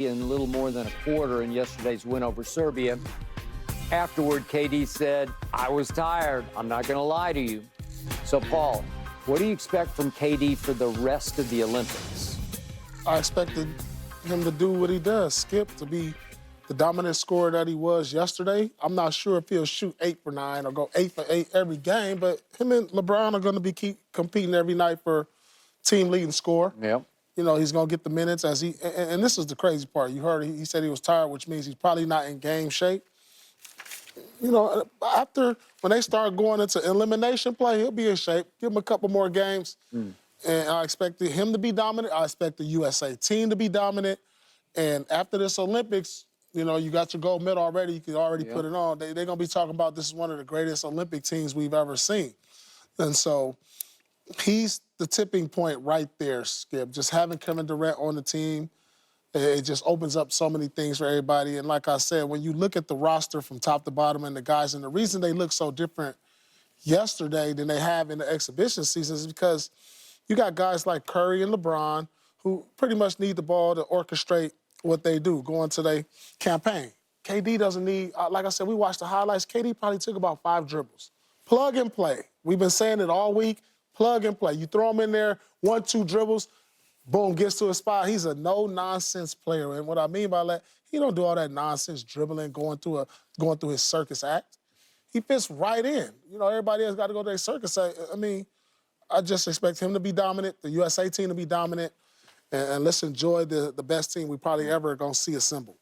in a little more than a quarter in yesterday's win over Serbia. Afterward, KD said, "I was tired. I'm not going to lie to you." So, Paul, what do you expect from KD for the rest of the Olympics? I expected him to do what he does, Skip, to be the dominant scorer that he was yesterday. I'm not sure if he'll shoot 8 for 9 or go 8 for 8 every game, but him and LeBron are going to be competing every night for team leading score. Yep. You know, he's going to get the minutes as he, and this is the crazy part. You heard he said he was tired, which means he's probably not in game shape. You know, when they start going into elimination play, he'll be in shape. Give him a couple more games. And I expected him to be dominant. I expect the USA team to be dominant. And after this Olympics, you know, you got your gold medal already. You can already put it on. They're going to be talking about this is one of the greatest Olympic teams we've ever seen. And so he's the tipping point right there, Skip. Just having Kevin Durant on the team, it just opens up so many things for everybody. And like I said, when you look at the roster from top to bottom and the guys, and the reason they look so different yesterday than they have in the exhibition season is because you got guys like Curry and LeBron who pretty much need the ball to orchestrate what they do, going to their campaign. KD doesn't need, like I said, we watched the highlights. KD probably took about 5 dribbles. Plug and play. We've been saying it all week. Plug and play. You throw him in there, 1, 2 dribbles, boom, gets to a spot. He's a no-nonsense player. And what I mean by that, he don't do all that nonsense dribbling, going through his circus act. He fits right in. You know, everybody else got to go to their circus act. I mean, I just expect him to be dominant, the USA team to be dominant, and let's enjoy the best team we probably ever going to see assembled.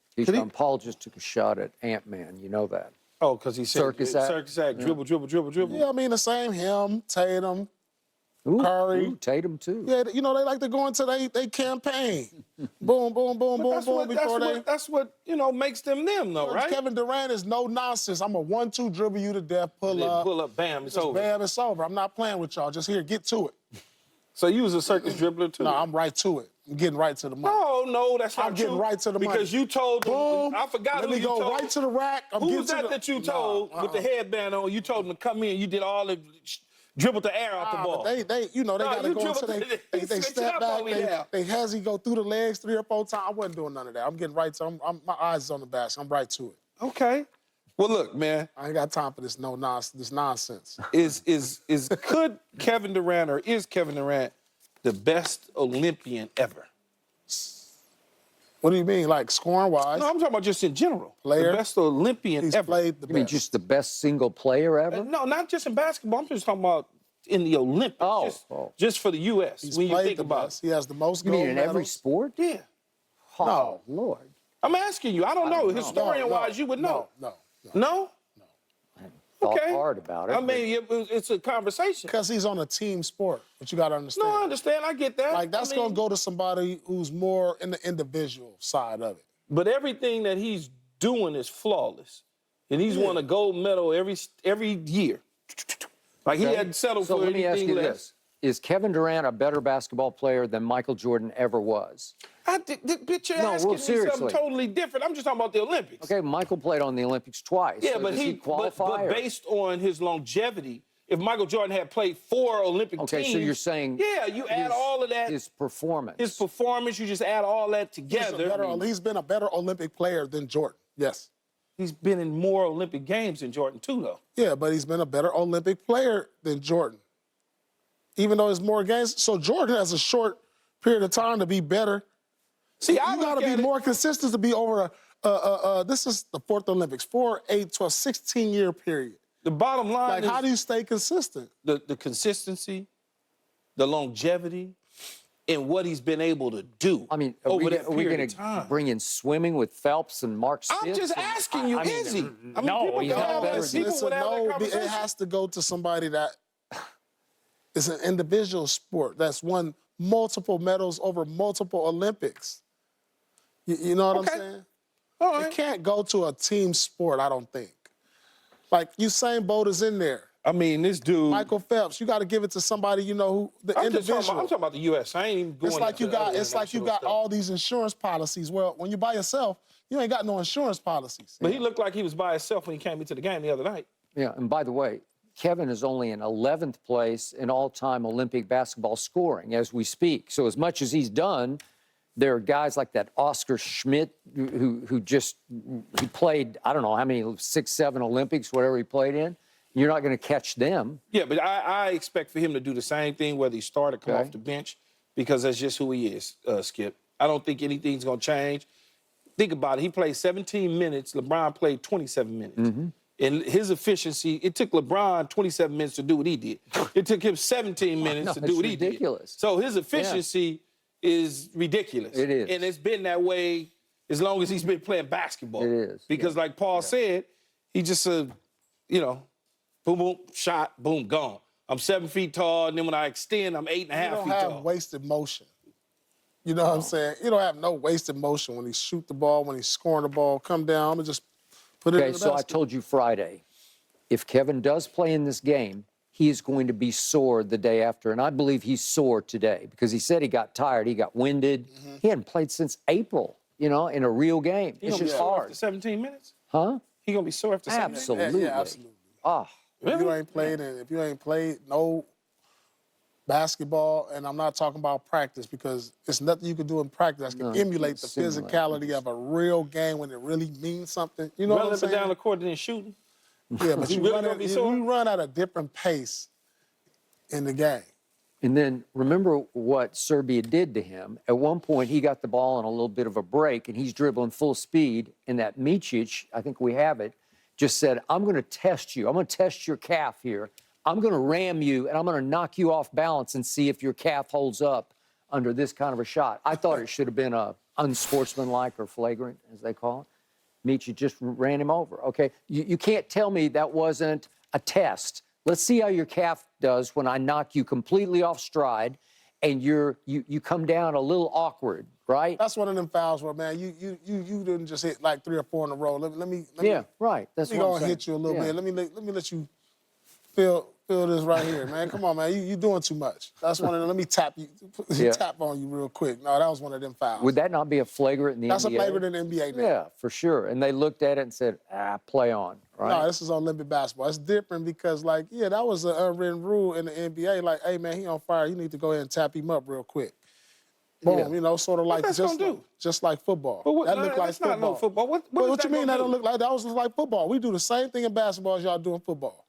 Paul just took a shot at Ant-Man. You know that. Oh, because he said circus act, dribble, dribble, dribble, dribble. Yeah, I mean, the same him, Tatum, Curry. Tatum, too. Yeah, you know, they like to go into their campaign. Boom, boom, boom, boom, boom. That's what, you know, makes them though, right? Kevin Durant is no nonsense. I'm a 1-2 dribble you to death, pull up, bam, it's over. Bam, it's over. I'm not playing with y'all. Just here, get to it. So you was a circus dribbler, too? No, I'm right to it. I'm getting right to the money. No, that's not true. I'm getting right to the money. Because you told them, boom, I forgot who you told. Let me go right to the rack. Who was that you told with the headband on? You told them to come in, you did all the dribble the air out the ball. But they you know, they got to go into they step back, they hezzy go through the legs 3 or 4 times. I wasn't doing none of that. I'm getting right to my eyes is on the basket. I'm right to it. Okay. Well, look, man. I ain't got time for this nonsense. Could Kevin Durant or is Kevin Durant the best Olympian ever? What do you mean, like scoring-wise? No, I'm talking about just in general. Player? The best Olympian He's ever. Played the best. You mean just the best single player ever? No, not just in basketball. I'm just talking about in the Olympics. Just for the U.S. He's when you played think the about best. He has the most You gold mean in medals. every sport? Yeah. Oh, no. Lord. I'm asking you. I don't know. Historian-wise, you would know. No? Thought hard about it. I mean, it's a conversation. Because he's on a team sport, but you got to understand. No, I understand. I get that. Like, that's going to go to somebody who's more in the individual side of it. But everything that he's doing is flawless. And he's won a gold medal every year. Like, he hadn't settled for anything less. So let me ask you this. Is Kevin Durant a better basketball player than Michael Jordan ever was? Bitch, you're asking me something totally different. I'm just talking about the Olympics. Okay, Michael played on the Olympics twice. Yeah, so but does he qualify? But based on his longevity, if Michael Jordan had played 4 Olympic teams... Okay, so you're saying... Yeah, you add all of that... His performance. His performance, you just add all that together. He's been a better Olympic player than Jordan, yes. He's been in more Olympic games than Jordan, too, though. Yeah, but he's been a better Olympic player than Jordan. Even though it's more games. So Jordan has a short period of time to be better. See, you got to be more consistent to be over this is the 4th Olympics, 4, 8, 12, 16-year period. The bottom line is... how do you stay consistent? The consistency, the longevity, and what he's been able to do. I mean, are we going to bring in swimming with Phelps and Mark Spitz? I'm just asking you, is he? No, he's not better than it has to go to somebody that is an individual sport that's won multiple medals over multiple Olympics. You know what I'm saying? All right. It can't go to a team sport, I don't think. Like, Usain Bolt is in there. I mean, this dude... Michael Phelps, you got to give it to somebody, you know, who the individual. I'm talking about the U.S. I ain't even going It's like you got all these insurance policies. Well, when you're by yourself, you ain't got no insurance policies. But he looked like he was by himself when he came into the game the other night. Yeah, and by the way, Kevin is only in 11th place in all-time Olympic basketball scoring as we speak. So as much as he's done, There are guys like that Oscar Schmidt who he played, I don't know how many, 6, 7 Olympics, whatever he played in. You're not going to catch them. Yeah, but I expect for him to do the same thing, whether he start or come off the bench, because that's just who he is, Skip. I don't think anything's going to change. Think about it. He played 17 minutes. LeBron played 27 minutes. And his efficiency, it took LeBron 27 minutes to do what he did. It took him 17 minutes to do what he did. Ridiculous. So his efficiency is ridiculous. It is. And it's been that way as long as he's been playing basketball. It is. Because like Paul said, he just, you know, boom, boom, shot, boom, gone. I'm 7 feet tall, and then when I extend, I'm 8.5 feet tall. You don't have wasted motion. You know what I'm saying? You don't have no wasted motion when he shoot the ball, when he's scoring the ball, come down and just put it in the basket. So I told you Friday, if Kevin does play in this game, he is going to be sore the day after. And I believe he's sore today because he said he got tired. He got winded. He hadn't played since April, you know, in a real game. It's just hard. After 17 minutes? Huh? He going to be sore after 17 minutes? Absolutely. Yeah, absolutely. Ah. If you ain't played, and if you ain't played no basketball, and I'm not talking about practice because it's nothing you can do in practice that can emulate the physicality of a real game when it really means something. You know what I'm saying? Down the court than shooting? Yeah, but you really run at a different pace in the game. And then remember what Serbia did to him. At one point, he got the ball on a little bit of a break, and he's dribbling full speed, and that Micic, I think we have it, just said, I'm going to test you. I'm going to test your calf here. I'm going to ram you, and I'm going to knock you off balance and see if your calf holds up under this kind of a shot. I thought it should have been a unsportsmanlike or flagrant, as they call it. Micic just ran him over. Okay, you can't tell me that wasn't a test. Let's see how your calf does when I knock you completely off stride and you come down a little awkward, right? That's one of them fouls where, man, you didn't just hit like 3 or 4 in a row. Let me right. That's what I'm saying. Hit you a little bit. Let me let you feel this right here, man. Come on, man. You doing too much. That's one of them. Let me tap you, tap on you real quick. No, that was one of them fouls. Would that not be a flagrant in the NBA? That's a flagrant in the NBA now. Yeah, for sure. And they looked at it and said, play on, right? No, this is Olympic basketball. It's different because, like, yeah, that was an unwritten rule in the NBA. Like, hey, man, he on fire. You need to go ahead and tap him up real quick. Boom, you know, sort of like just like football. But that looked like football. Not no football. What you mean that don't look like that? Was like football. We do the same thing in basketball as y'all do in football.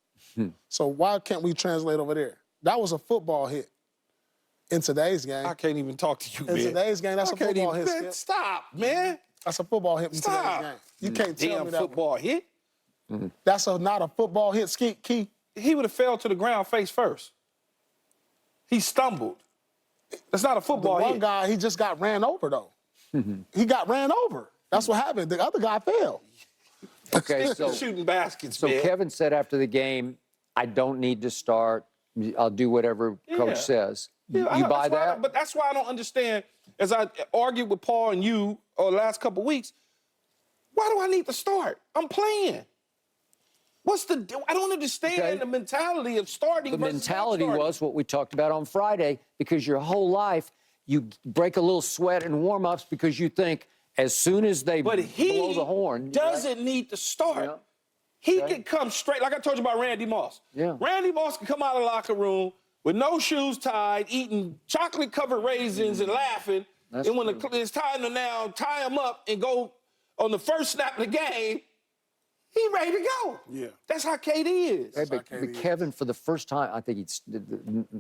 So why can't we translate over there? That was a football hit in today's game. I can't even talk to you, man. In today's game, that's a football hit. Man, stop, man. That's a football hit in today's game. You can't tell me that. Football hit? That's not a football hit, Key. He would have fell to the ground face first. He stumbled. That's not a football hit. One guy, he just got ran over, though. He got ran over. That's what happened. The other guy fell. Okay, so shooting baskets, so man. Kevin said after the game, I don't need to start. I'll do whatever coach says. You buy that? But that's why I don't understand, as I argued with Paul and you over the last couple of weeks, why do I need to start? I'm playing. I don't understand the mentality of starting. The mentality was what we talked about on Friday, because your whole life you break a little sweat in warm-ups because you think as soon as they blow the horn. He doesn't need to start. Yeah. He can come straight, like I told you about Randy Moss. Yeah. Randy Moss can come out of the locker room with no shoes tied, eating chocolate-covered raisins and laughing. And when it's time to now tie him up and go on the first snap of the game, he ready to go. Yeah. That's how KD is. Hey, but Kevin, for the first time, I think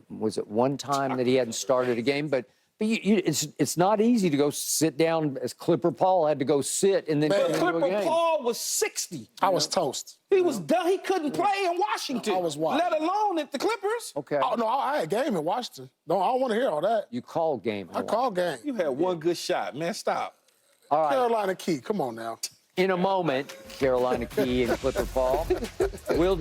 was it one time that he hadn't started a game, but it's not easy to go sit down as Clipper Paul had to go sit and then. But Clipper Paul was 60. I was toast. He was done. He couldn't play in Washington. I was watching. Let alone at the Clippers. Okay. Oh no, I had game in Washington. No, I don't want to hear all that. You called game. I called game. You had one good shot, man. Stop. All right. Carolina Key. Come on now. In a moment, Carolina Key and Clipper Paul. We'll